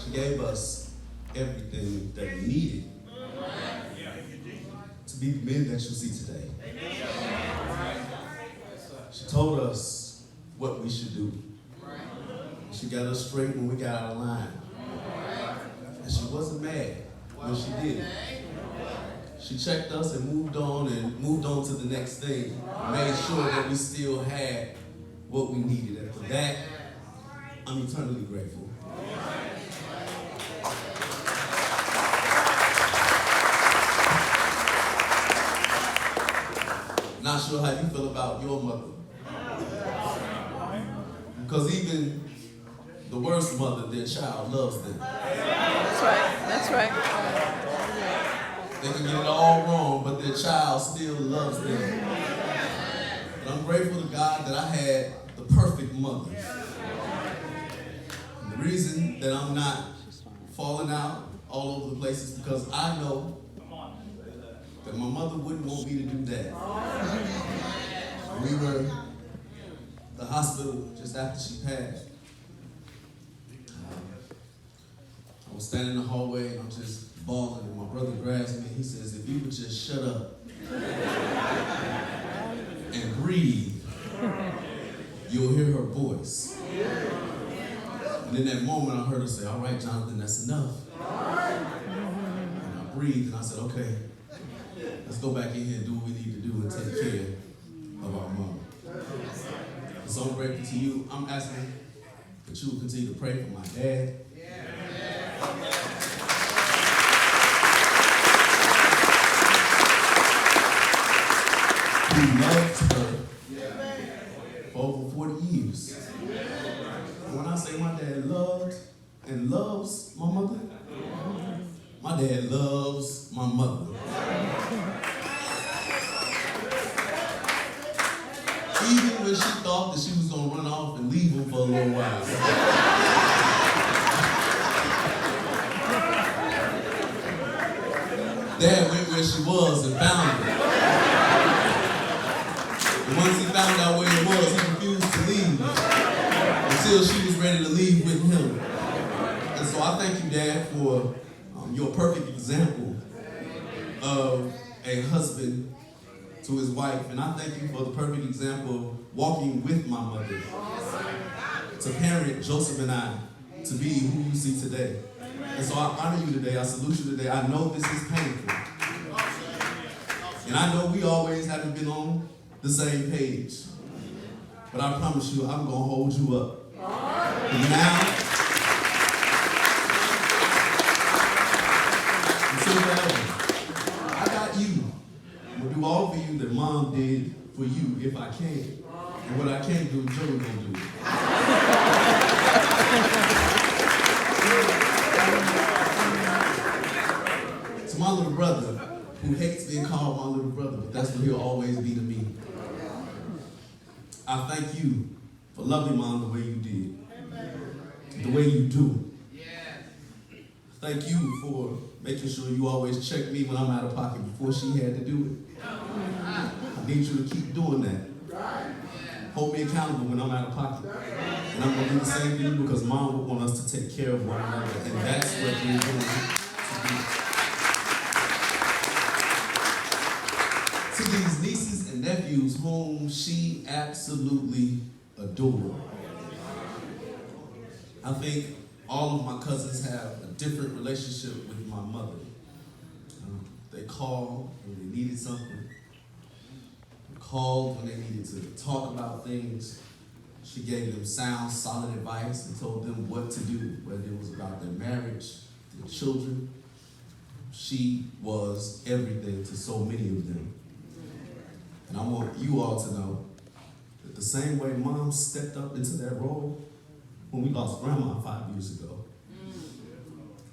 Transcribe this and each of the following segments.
She gave us everything that we needed to be the men that you see today. She told us what we should do. She got us straight when we got out of line. And she wasn't mad when she did. She checked us and moved on to the next thing. Made sure that we still had what we needed. And for that, I'm eternally grateful. Not sure how you feel about your mother. Because even the worst mother, their child loves them. That's right. That's right. They can get it all wrong, but their child still loves them. And I'm grateful to God that I had the perfect mother. And the reason that I'm not falling out all over the place is because I know that my mother wouldn't want me to do that. We were at the hospital just after she passed. I was standing in the hallway and I'm just bawling, and my brother grabs me and he says, if you would just shut up and breathe, you'll hear her voice. And in that moment I heard her say, all right, Jonathan, that's enough. And I breathed and I said, okay, let's go back in here and do what we need to do and take care of our mom. And so I'm grateful to you. I'm asking that you will continue to pray for my dad. Who loved her for over 40 years. And when I say my dad loved and loves my mother, my dad loves my mother. Even when she thought that she was going to run off and leave him for a little while. Dad went where she was and found her. And once he found out where it was, he refused to leave until she was ready to leave with him. And so I thank you, Dad, for your perfect example of a husband to his wife. And I thank you for the perfect example of walking with my mother to parent Joseph and I to be who you see today. And so I honor you today. I salute you today. I know this is painful. And I know we always haven't been on the same page. But I promise you, I'm going to hold you up. And now, until forever, I got you. I'm going to do all for you that Mom did for you if I can. And what I can't do, Joey going to do. To my little brother, who hates being called my little brother, but that's what he'll always be to me. I thank you for loving Mom the way you did, the way you do. Thank you for making sure you always check me when I'm out of pocket before she had to do it. I need you to keep doing that. Hold me accountable when I'm out of pocket. And I'm going to do the same thing because Mom would want us to take care of one another, and that's what you're doing to do. To these nieces and nephews whom she absolutely adored. I think all of my cousins have a different relationship with my mother. They called when they needed something. They called when they needed to talk about things. She gave them sound, solid advice and told them what to do, whether it was about their marriage, their children. She was everything to so many of them. And I want you all to know that the same way Mom stepped up into that role when we lost Grandma 5 years ago,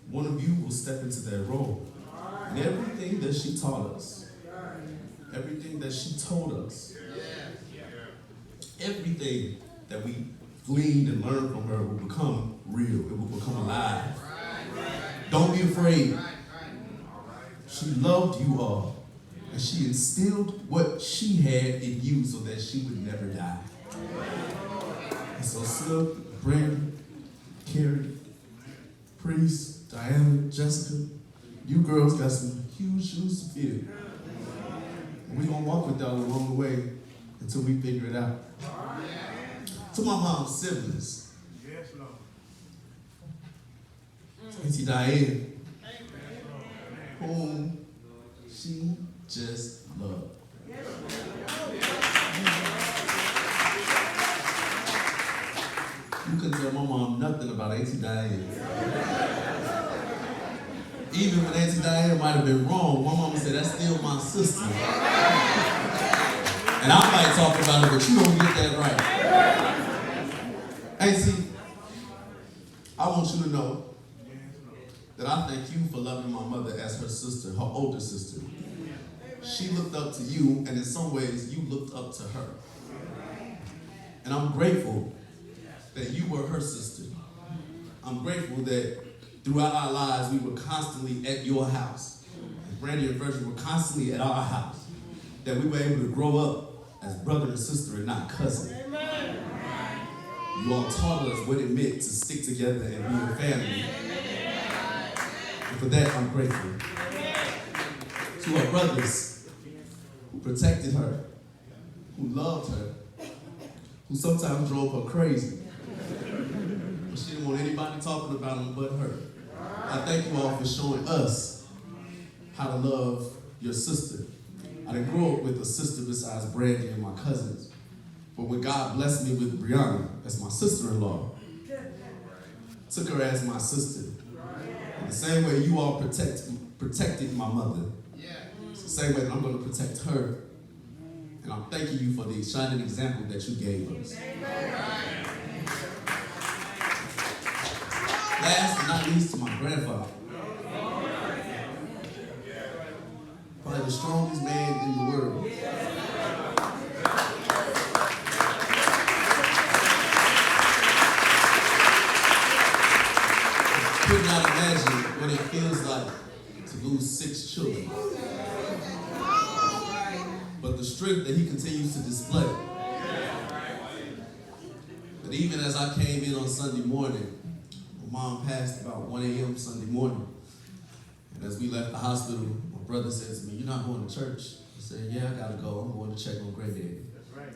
one of you will step into that role. And everything that she taught us, everything that she told us, everything that we gleaned and learned from her will become real. It will become alive. Don't be afraid. She loved you all. And she instilled what she had in you so that she would never die. And so, Silk, Brandon, Carrie, Priest, Diana, Jessica, you girls got some huge shoes to fill. And we're gonna walk with y'all along the way until we figure it out. To my mom's siblings. Yes, Lord. Auntie Diane, whom she just loved. You couldn't tell my mom nothing about Auntie Diane. Even when Auntie Diane might have been wrong, my mama said, that's still my sister. And I might talk about it, but you don't get that right. Auntie, I want you to know that I thank you for loving my mother as her sister, her older sister. She looked up to you, and in some ways, you looked up to her. And I'm grateful that you were her sister. I'm grateful that throughout our lives, we were constantly at your house. And Brandy and Virgil were constantly at our house. That we were able to grow up as brother and sister and not cousin. You all taught us what it meant to stick together and be a family. And for that, I'm grateful. To her brothers who protected her, who loved her, who sometimes drove her crazy. But she didn't want anybody talking about them but her. I thank you all for showing us how to love your sister. I didn't grow up with a sister besides Brandy and my cousins. But when God blessed me with Brianna as my sister-in-law, took her as my sister. In the same way you all protected my mother, it's the same way that I'm going to protect her. And I'm thanking you for the shining example that you gave us. Last but not least, to my grandfather. Probably the strongest man in the world. Could not imagine what it feels like to lose 6 children. But the strength that he continues to display. But even as I came in on Sunday morning, my mom passed about 1 a.m. Sunday morning. And as we left the hospital, my brother said to me, "You're not going to church?" I said, "Yeah, I gotta go. I'm going to check on granddaddy,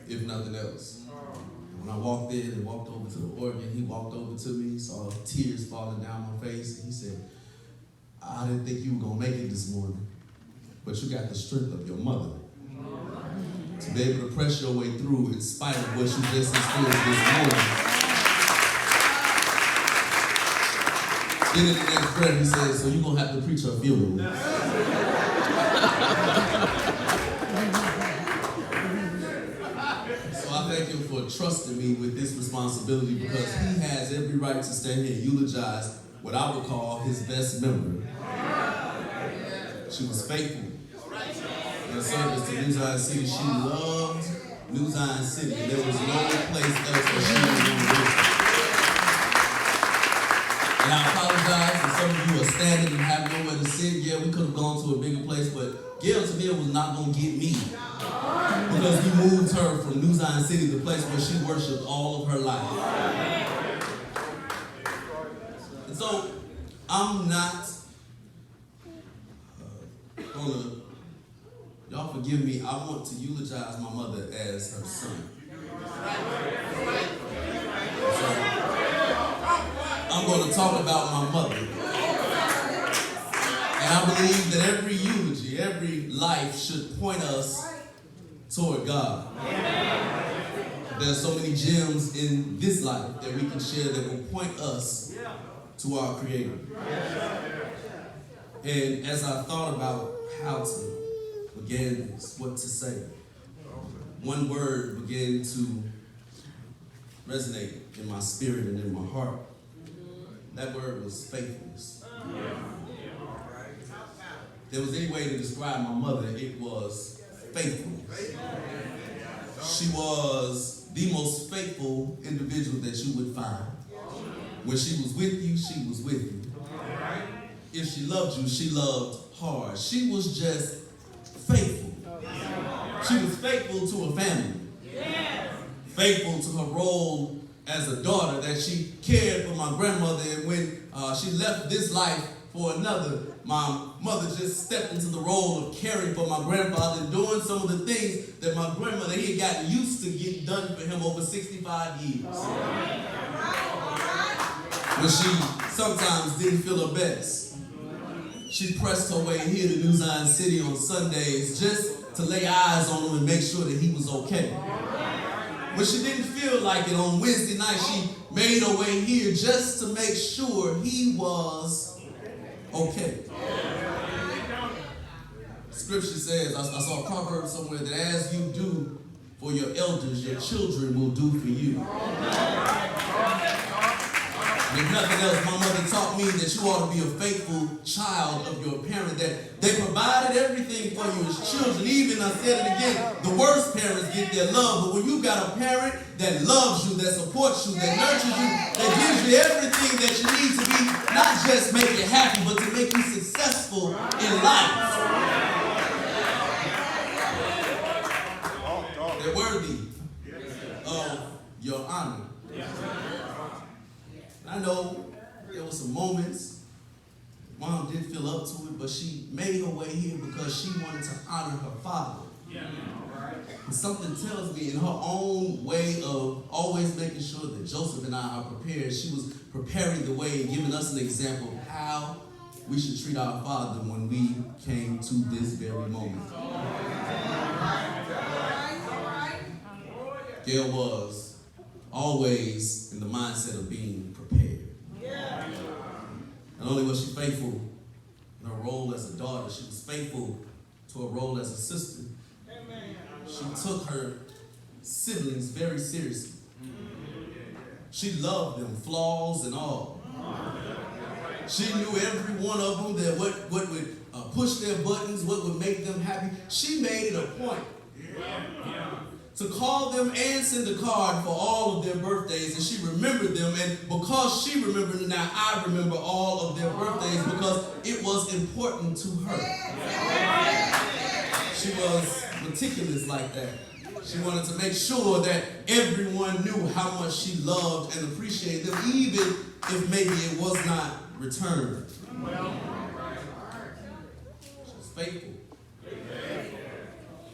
if nothing else." And when I walked in and walked over to the organ, he walked over to me, saw tears falling down my face, and he said, "I didn't think you were going to make it this morning, but you got the strength of your mother to be able to press your way through in spite of what you just experienced this morning." Then in the next breath, he said, "So you're going to have to preach her funeral." So I thank him for trusting me with this responsibility, because he has every right to stand here and eulogize what I would call his best member. She was faithful in service to New Zion City. She loved New Zion City. There was no place else where she was going to live. And I apologize for some of you are standing and have nowhere to sit. Yeah, we could have gone to a bigger place, but Gail Tenniel was not going to get me, because we moved her from New Zion City, the place where she worshiped all of her life. And so I'm not gonna, y'all forgive me, I want to eulogize my mother as her son. So, I'm going to talk about my mother. And I believe that every eulogy, every life should point us toward God. There's so many gems in this life that we can share that will point us to our Creator. And as I thought about how to begin this, what to say, one word began to resonate in my spirit and in my heart. That word was faithfulness. If there was any way to describe my mother, it was faithfulness. She was the most faithful individual that you would find. When she was with you, she was with you. If she loved you, she loved hard. She was just faithful. She was faithful to her family. Faithful to her role as a daughter, that she cared for my grandmother, and when she left this life for another, my mother just stepped into the role of caring for my grandfather and doing some of the things that my grandmother, he had gotten used to get done for him over 65 years. When she sometimes didn't feel her best, she pressed her way here to New Zion City on Sundays just to lay eyes on him and make sure that he was okay. When she didn't feel like it on Wednesday night, she made her way here just to make sure he was okay. Scripture says, I saw a proverb somewhere, that as you do for your elders, your children will do for you. If nothing else, my mother taught me that you ought to be a faithful child of your parent, that they provided everything for you as children. Even, I said it again, the worst parents get their love, but when you got a parent that loves you, that supports you, that nurtures you, that gives you everything that you need to be, not just make you happy, but to make you successful in life. They're worthy of your honor. I know there were some moments Mom didn't feel up to it, but she made her way here because she wanted to honor her father. And something tells me, in her own way of always making sure that Joseph and I are prepared, she was preparing the way and giving us an example of how we should treat our father when we came to this very moment. Gail was always in the mindset of being prepared. Not only was she faithful in her role as a daughter, she was faithful to her role as a sister. She took her siblings very seriously. She loved them, flaws and all. She knew every one of them, that what would push their buttons, what would make them happy. She made it a point to call them and send a card for all of their birthdays, and she remembered them, and because she remembered them, now I remember all of their birthdays because it was important to her. She was meticulous like that. She wanted to make sure that everyone knew how much she loved and appreciated them, even if maybe it was not returned. She was faithful.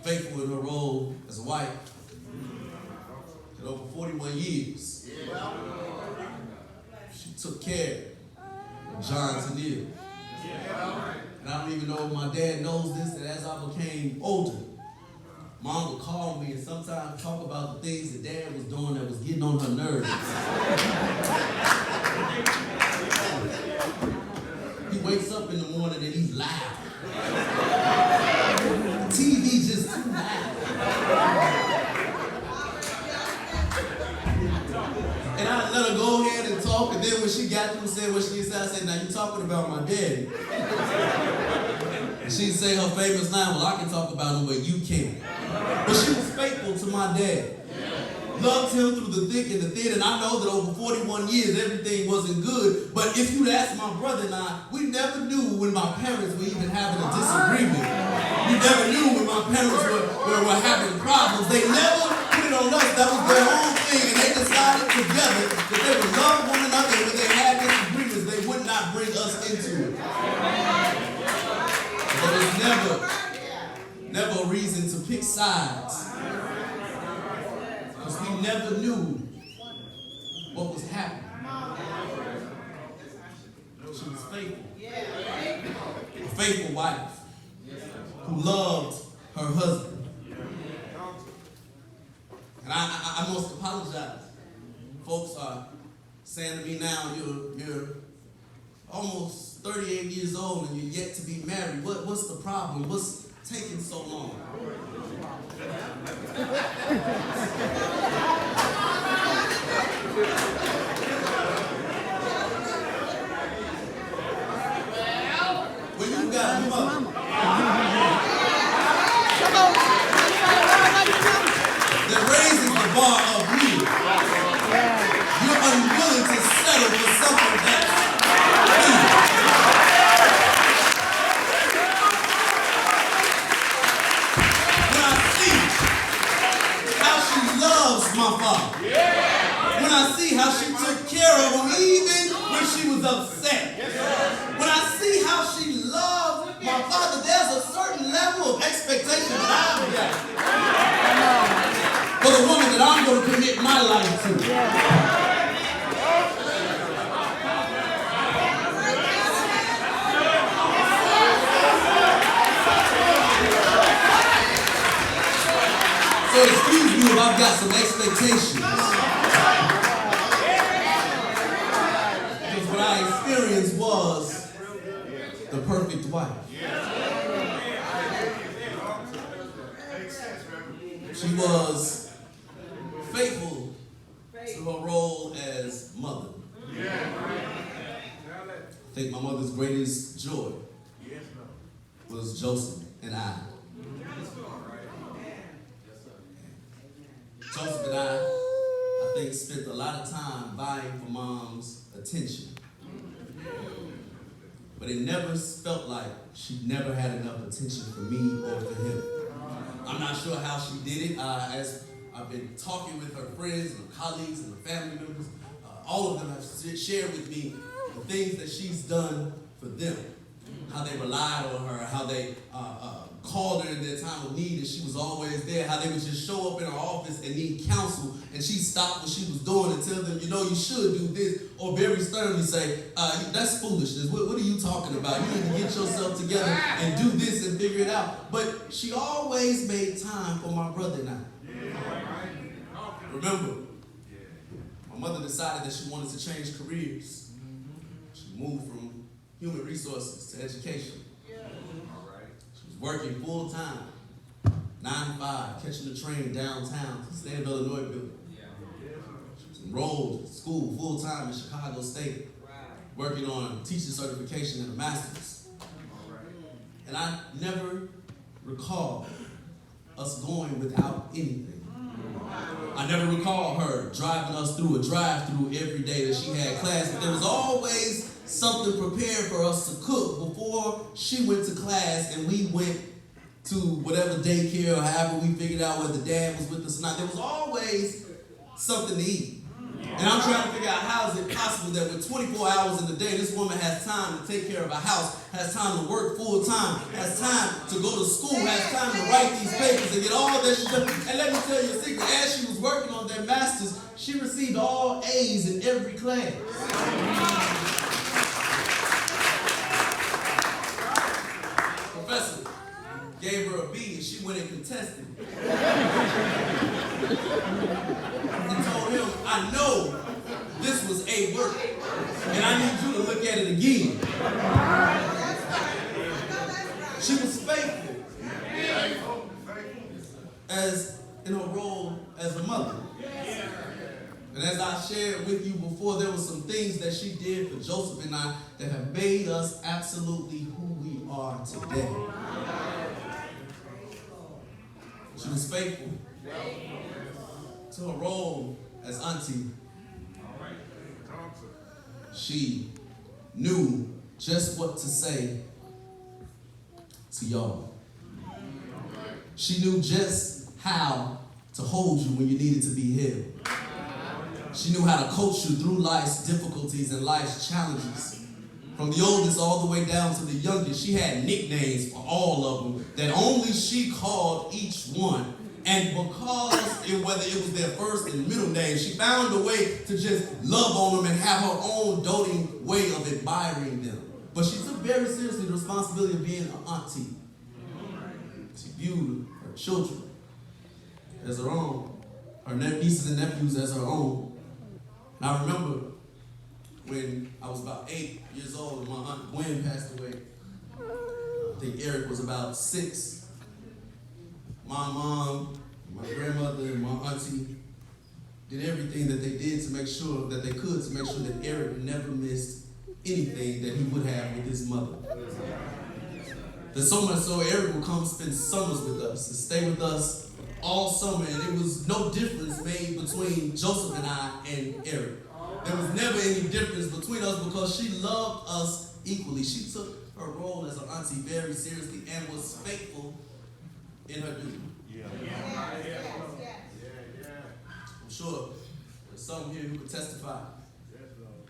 Faithful in her role as a wife. Over 41 years, she took care of John Tenniel. And I don't even know if my dad knows this, that as I became older, Mom would call me and sometimes talk about the things that Dad was doing that was getting on her nerves. He wakes up in the morning and he's loud. The TV just too loud. And I let her go ahead and talk, and then when she got through saying what she said, I said, now you talking about my daddy. And she'd say her famous line, well, I can talk about him, but you can't. But she was faithful to my dad. Loved him through the thick and the thin, and I know that over 41 years, everything wasn't good. But if you'd ask my brother and I, we never knew when my parents were even having a disagreement. We never knew when my parents were having problems. They never put it on us. That was their own thing, and they decided together that they would love one another, and when they had disagreements, they would not bring us into it. There was never a reason to pick sides, because we never knew what was happening. She was faithful. A faithful wife who loved her husband. And I must apologize. Folks are saying to me now, you're almost 38 years old and you're yet to be married. What's the problem? What's taking so long? Well, you got a mother. That raises the bar of you. You're unwilling to settle for something that's easy. When I see how she loves my father, when I see upset. When I see how she loved my father, there's a certain level of expectation that I've got for the woman that I'm going to commit my life to. So excuse me if I've got some expectations. Because what I experienced was the perfect wife. She was faithful to her role as mother. I think my mother's greatest joy was Joseph and I. Joseph and I think, spent a lot of time vying for mom's attention. But it never felt like she never had enough attention for me or for him. I'm not sure how she did it. As I've been talking with her friends and her colleagues and her family members, all of them have shared with me the things that she's done for them. How they relied on her, how they called her in their time of need and she was always there, how they would just show up in her office and need counsel and she stopped what she was doing and tell them, you know, you should do this, or very sternly say, that's foolishness. What are you talking about? You need to get yourself together and do this and figure it out. But she always made time for my brother and I. Remember, my mother decided that she wanted to change careers. She moved from human resources to education. She was working full time, 9 to 5, catching the train downtown to the State of Illinois building. She was enrolled in school full time in Chicago State, working on teacher certification and a master's. And I never recall us going without anything. I never recall her driving us through a drive-through every day that she had class, but there was always something prepared for us to cook before she went to class and we went to whatever daycare or however we figured out whether dad was with us or not. There was always something to eat. And I'm trying to figure out how is it possible that with 24 hours in the day, this woman has time to take care of a house, has time to work full time, has time to go to school, has time to write these papers and get all that she does. And let me tell you a secret, as she was working on that master's, she received all A's in every class. Professor gave her a B and she went and contested. And told him, I know this was A work, and I need you to look at it again. She was faithful as in her role as a mother. And as I shared with you before, there were some things that she did for Joseph and I that have made us absolutely who we are today. She was faithful to her role as auntie. She knew just what to say to y'all. She knew just how to hold you when you needed to be held. She knew how to coach you through life's difficulties and life's challenges. From the oldest all the way down to the youngest, she had nicknames for all of them that only she called each one. And because whether it was their first and middle name, she found a way to just love on them and have her own doting way of admiring them. But she took very seriously the responsibility of being an auntie. She viewed her children as her own, her nieces and nephews as her own. And I remember when I was about 8 years old and my Aunt Gwen passed away. I think Eric was about 6. My mom, my grandmother, and my auntie did everything that they did to make sure that they could to make sure that Eric never missed anything that he would have with his mother. There's so much so Eric would come spend summers with us and stay with us all summer, and it was no difference made between Joseph and I and Eric. There was never any difference between us because she loved us equally. She took her role as an auntie very seriously and was faithful in her duty. I'm sure there's some here who could testify.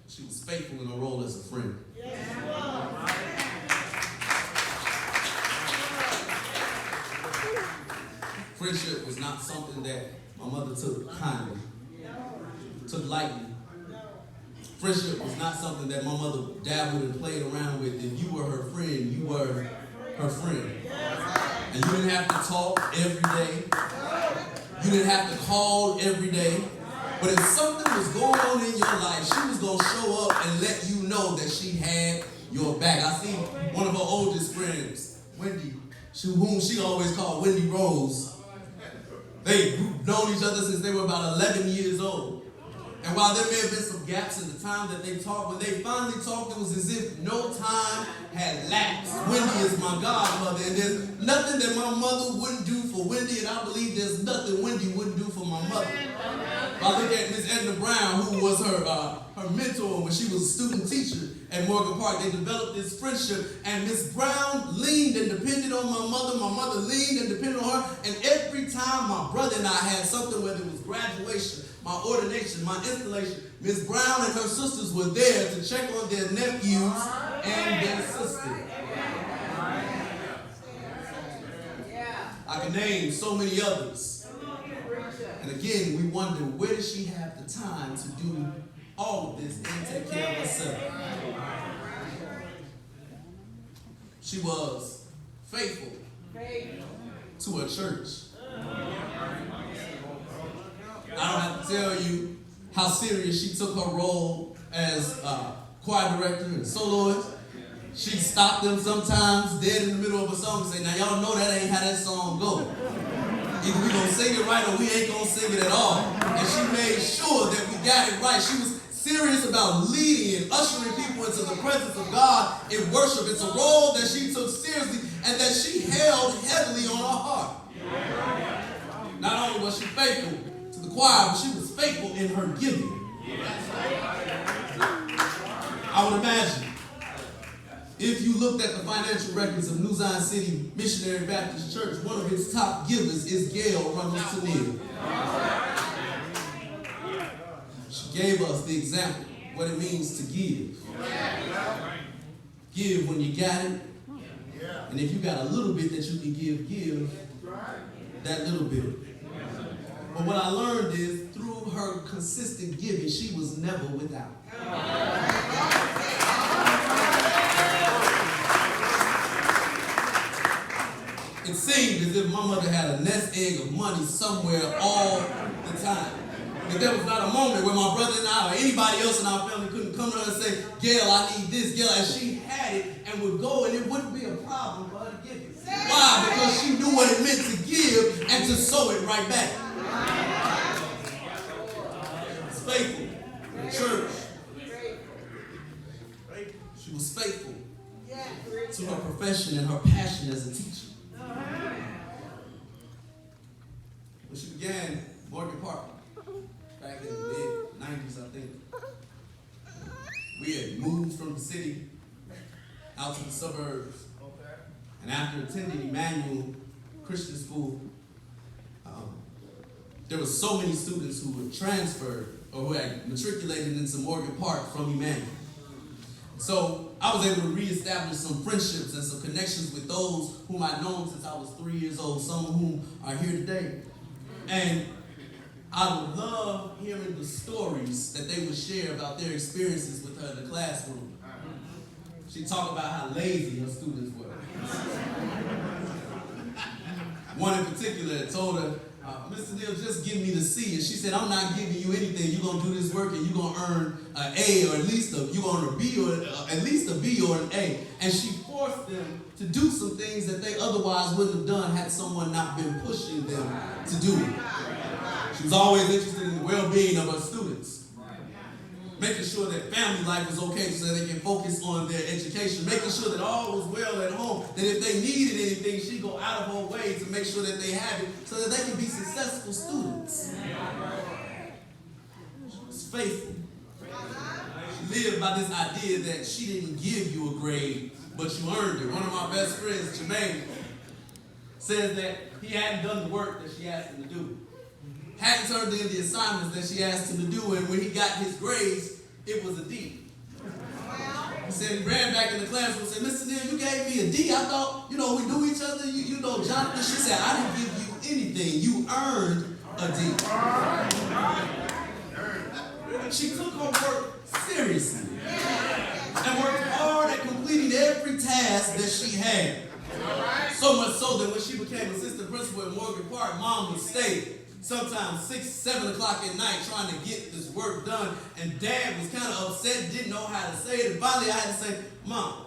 She She was faithful in her role as a friend. Friendship was not something that my mother took kindly, took lightly. Friendship was not something that my mother dabbled and played around with. If you were her friend, you were her friend. And you didn't have to talk every day. You didn't have to call every day. But if something was going on in your life, she was going to show up and let you know that she had your back. I see one of her oldest friends, Wendy, whom she always called Wendy Rose. They've known each other since they were about 11 years old. And while there may have been some gaps in the time that they talked, when they finally talked, it was as if no time had lapsed. Wendy is my godmother, and there's nothing that my mother wouldn't do for Wendy, and I believe there's nothing Wendy wouldn't do for my mother. I look at Miss Edna Brown, who was her mentor when she was a student teacher at Morgan Park. They developed this friendship, and Miss Brown leaned and depended on my mother leaned and depended on her, and every time my brother and I had something, whether it was graduation, my ordination, my installation, Miss Brown and her sisters were there to check on their nephews and their sister. I can name so many others. And again, we wonder, where does she have the time to do all of this and take care of herself? She was faithful to her church. I don't have to tell you how serious she took her role as choir director and soloist. She stopped them sometimes dead in the middle of a song and say, now y'all know that ain't how that song goes. Either we gonna sing it right or we ain't gonna sing it at all. And she made sure that we got it right. She was serious about leading and ushering people into the presence of God in worship. It's a role that she took seriously and that she held heavily on her heart. Not only was she faithful to the choir, but she was faithful in her giving. I would imagine if you looked at the financial records of New Zion City Missionary Baptist Church, one of its top givers is Runnels. She gave us the example of what it means to give. Give when you got it. And if you got a little bit that you can give that little bit. But what I learned is through her consistent giving, she was never without. It seemed as if my mother had a nest egg of money somewhere all the time. If there was not a moment where my brother and I or anybody else in our family couldn't come to her and say, Gail, I need this, Gail, and she had it and would go, and it wouldn't be a problem for her to give it. Why? Because she knew what it meant to give and to sow it right back. She was faithful in church. She was faithful to her profession and her passion as a teacher. When she began Morgan Park back in the mid-90s, I think, we had moved from the city out to the suburbs. And after attending Emmanuel Christian School, there were so many students who were transferred or who had matriculated into Morgan Park from Emmanuel. So I was able to reestablish some friendships and some connections with those whom I'd known since I was 3 years old, some of whom are here today. And I would love hearing the stories that they would share about their experiences with her in the classroom. She'd talk about how lazy her students were. One in particular told her, Mr. Neal, just give me the C. And she said, I'm not giving you anything. You're going to do this work and you're going to earn an A or at least you're going to earn a B or at least a B or an A. And she forced them to do some things that they otherwise wouldn't have done had someone not been pushing them to do it. She was always interested in the well-being of her students. Making sure that family life was okay so they can focus on their education. Making sure that all was well at home. That if they needed anything, she'd go out of her way to make sure that they have it so that they can be successful students. She was faithful. She lived by this idea that she didn't give you a grade, but you earned it. One of my best friends, Jermaine, says that he hadn't done the work that she asked him to do. Hadn't turned in the assignments that she asked him to do, and when he got his grades, it was a D. then ran back in the classroom and said, Mr. Neal, you gave me a D. I thought, we knew each other. You know Jonathan. She said, I didn't give you anything. You earned a D. She took her work seriously and worked hard at completing every task that she had. So much so that when she became assistant principal at Morgan Park, Mom would stay sometimes 6, 7 o'clock at night trying to get this work done. And Dad was kind of upset, didn't know how to say it. And finally I had to say, Mom,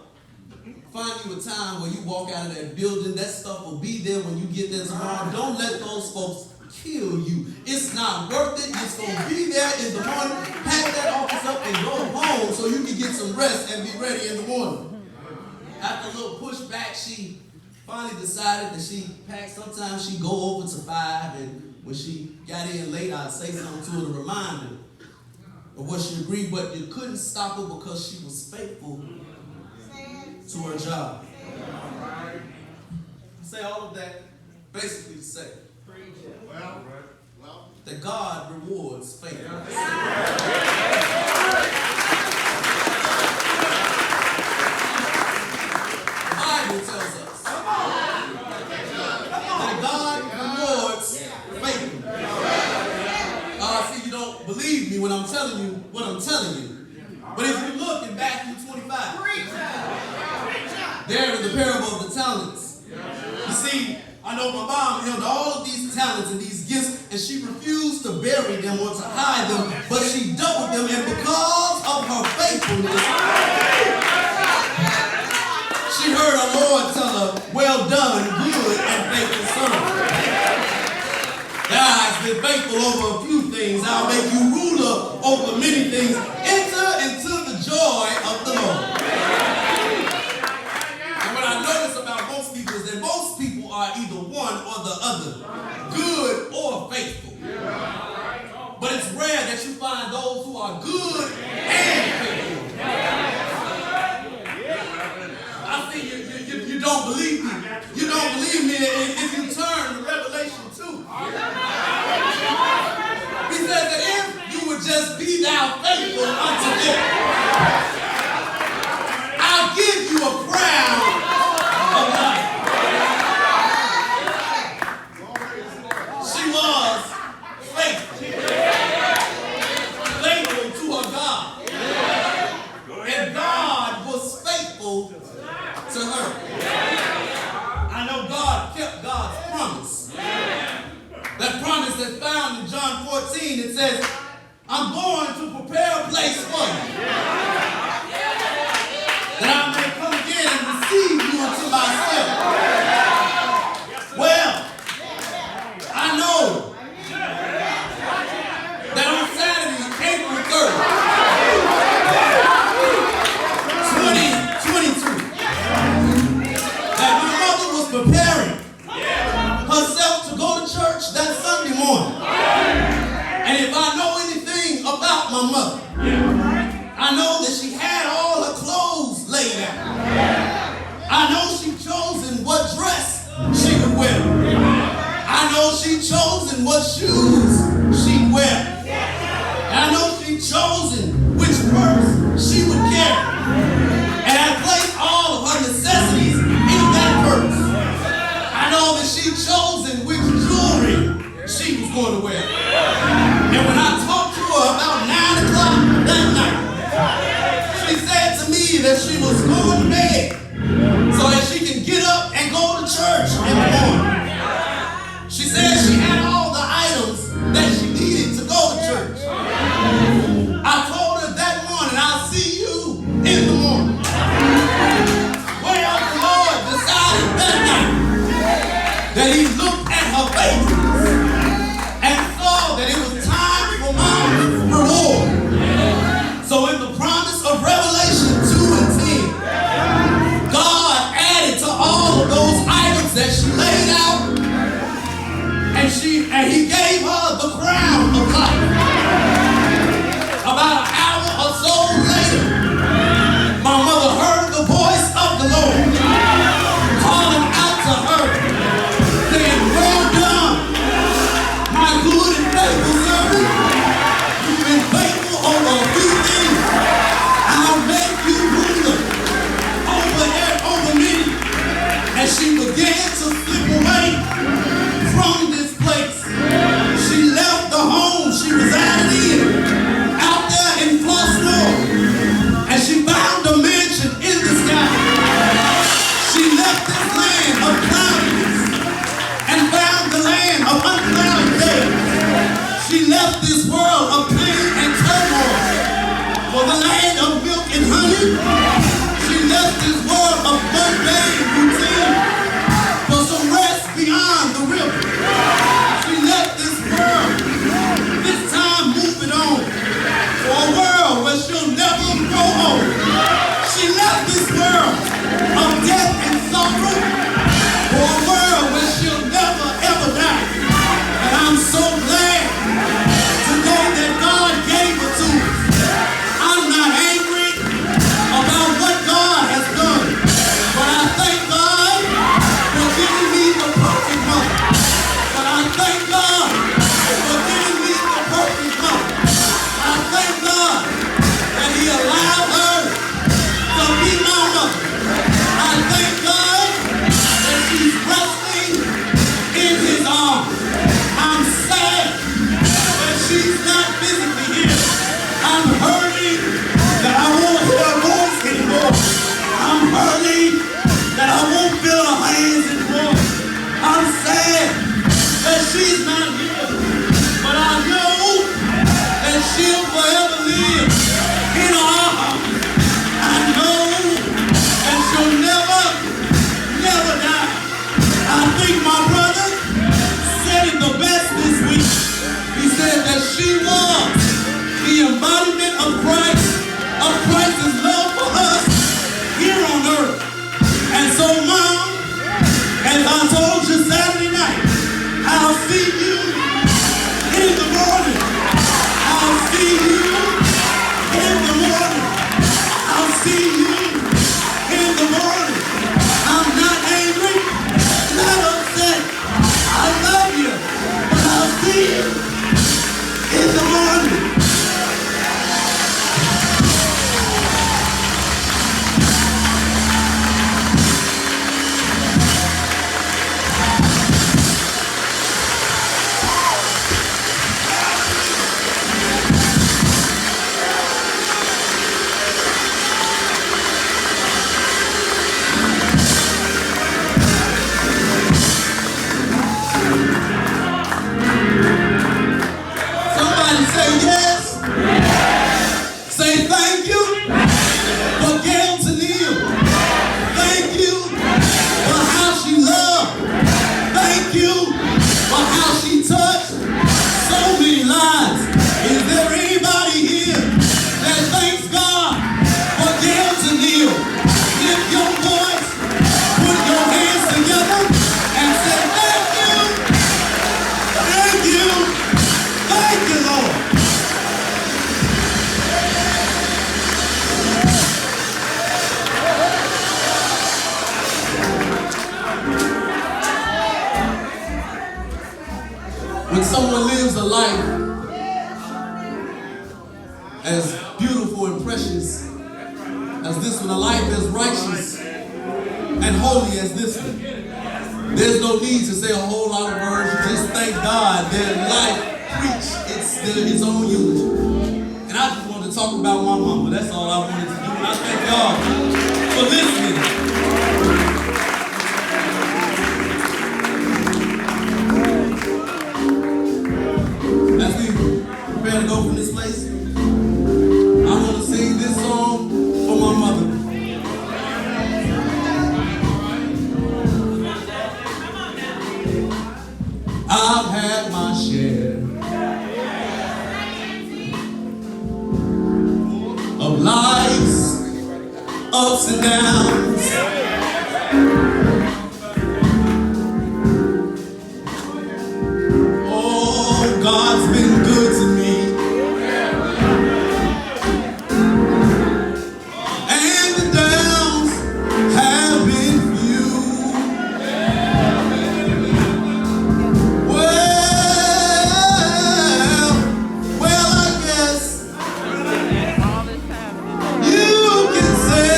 find you a time where you walk out of that building. That stuff will be there when you get there tomorrow. Don't let those folks kill you. It's not worth it. It's going to be there in the morning. Pack that office up and go home so you can get some rest and be ready in the morning. After a little pushback, she finally decided that she packed. Sometimes she'd go over to 5, and when she got in late, I'd say something to her to remind her of what she agreed, but you couldn't stop her because she was faithful to her job. I say all of that basically to say that God rewards faithfulness. The Bible tells us that God rewards faithfulness. See, you don't believe me when I'm telling you what I'm telling you. But if you look in Matthew 25, there in the parable of the talents, you see, I know my mom held all of these talents and these gifts, and she refused to bury them or to hide them, but she doubled them, and because of her faithfulness, she heard her Lord tell her, well done, good and faithful servant. Thou hast been faithful over a few things, I'll make you ruler over many things. Enter into the joy of the Lord. And what I notice about most people is that most people are either one or the other, good or faithful. But it's rare that you find those who are good and faithful. I see you don't believe me. You don't believe me if you turn to Revelation 2. He says that if you would just be thou faithful unto death, I'll give you a crown of life. She was faithful. Faithful to her God. And God was faithful to her. I know God kept God's promise. That promise that's found in John 14, it says, I'm going to prepare a place for you, that I may come again and receive you unto myself. Well, I know that on Saturday, April 3rd, 2022, that my mother was preparing herself to go to church that Sunday morning. And if I know anything about my mother, I know that she had all her clothes laid out. I know she chosen what dress she would wear. I know she chosen what shoes she'd wear. I know she chosen which purse she would carry. And I placed all of her necessities in that purse. I know that she chosen which jewelry she was going to wear. And when I talked to her about 9 o'clock that night, she said to me that she was going to bed so that she can get up and go to church in the morning. She said she had all the items that she needed to go to church. I told her that morning, I'll see you in the morning. Well, the Lord decided that night that he looked at her faithfulness and saw that it was time for Mom's reward. So in the promise of Revelation 2 and 10, God morning, she left this world of mundane routine for some rest beyond the river. She left this world, this time moving on, for a world where she'll never grow old. She left this world of death and sorrow for a world where she'll never ever die. And I'm so glad today that God gave her to us. I'm not angry about what God has done, but I thank God for giving me the perfect mother. But I thank God for giving me the perfect mother. I thank God that He allowed her to be my mother. I thank God that she's resting in His arms. I'm sad that she's not physically here. I'm hurting that I won't hear her voice anymore. I'm hurting that I won't feel her hands anymore. I'm sad that she's not here. But I know that she'll forever live in our heart. I know that she'll never, never die. I think my brother said it the best this week. He said that she was the embodiment of Christ's love for us here on earth. And so, Mom, as I told you Saturday night, I'll see you in the morning. I'll see you in the morning. I'll see you in the morning. I'm not angry, not upset. I love you, but I'll see you in the morning. Somebody say yes. Say thank you for Gail Tenniel. Thank you for how she loved. Thank you for how she touched so many lives. Is there anybody here that thanks God for Gail Tenniel? Lift your voice, put your hands together, and say thank you, thank you, thank you, Lord. When someone lives a life as beautiful and precious as this one, a life as righteous and holy as this one, there's no need to say a whole lot of words. You just thank God. Their life preached its own eulogy. And I just wanted to talk about my mama. That's all I wanted to do. And I thank God for listening. As we prepare to go from this place, I want to sing this song for my mother. I've had my share of life's ups and downs. Oh, God's been good to me. And the downs have been few. Well, I guess you can say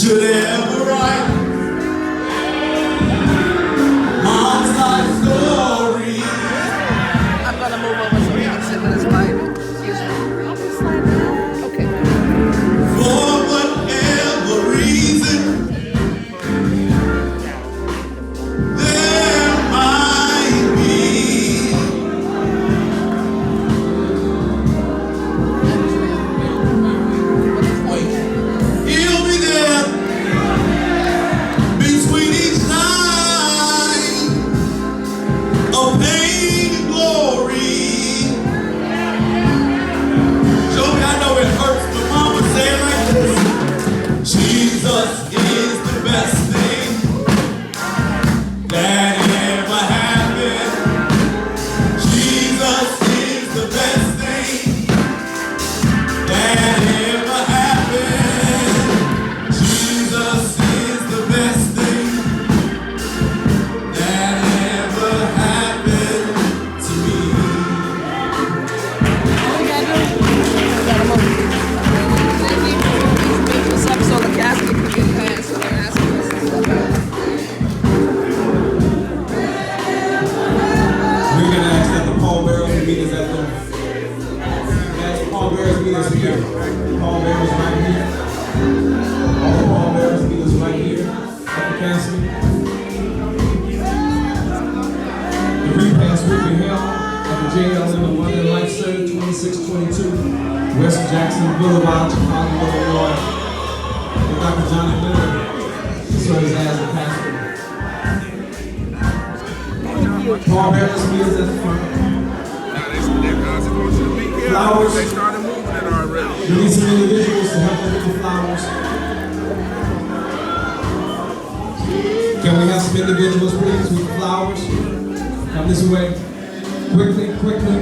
should ever write mom's life story. I'm gonna move over so you can sit with his Bible. Excuse me. Okay. For whatever reason, there might be. Wait, he'll be there between each line of pain and glory. Joey, I know it hurts, but mama say it like this. Jesus is the best thing that ever happened. Jesus is the best thing that ever happened. Jesus is the best thing that ever happened to me. What we gotta do? We gotta move. Make this up so the casket can get past. So they're asking us to step out. We're going to ask that the pallbearers will meet us at the... Ask the pallbearers to meet us here. Pallbearers right here. All the pallbearers meet us right here at the casket. The repast will be held at the jail in the London Life Center, 2622 West Jackson Boulevard, Chicago, Illinois. With Dr. Johnny Miller serves as the pastor. Pallbearers meet us at the front. Flowers. They started moving it already. We need some individuals to help them with the flowers. Can we have some individuals, please, with the flowers? Come this way. Quickly, quickly.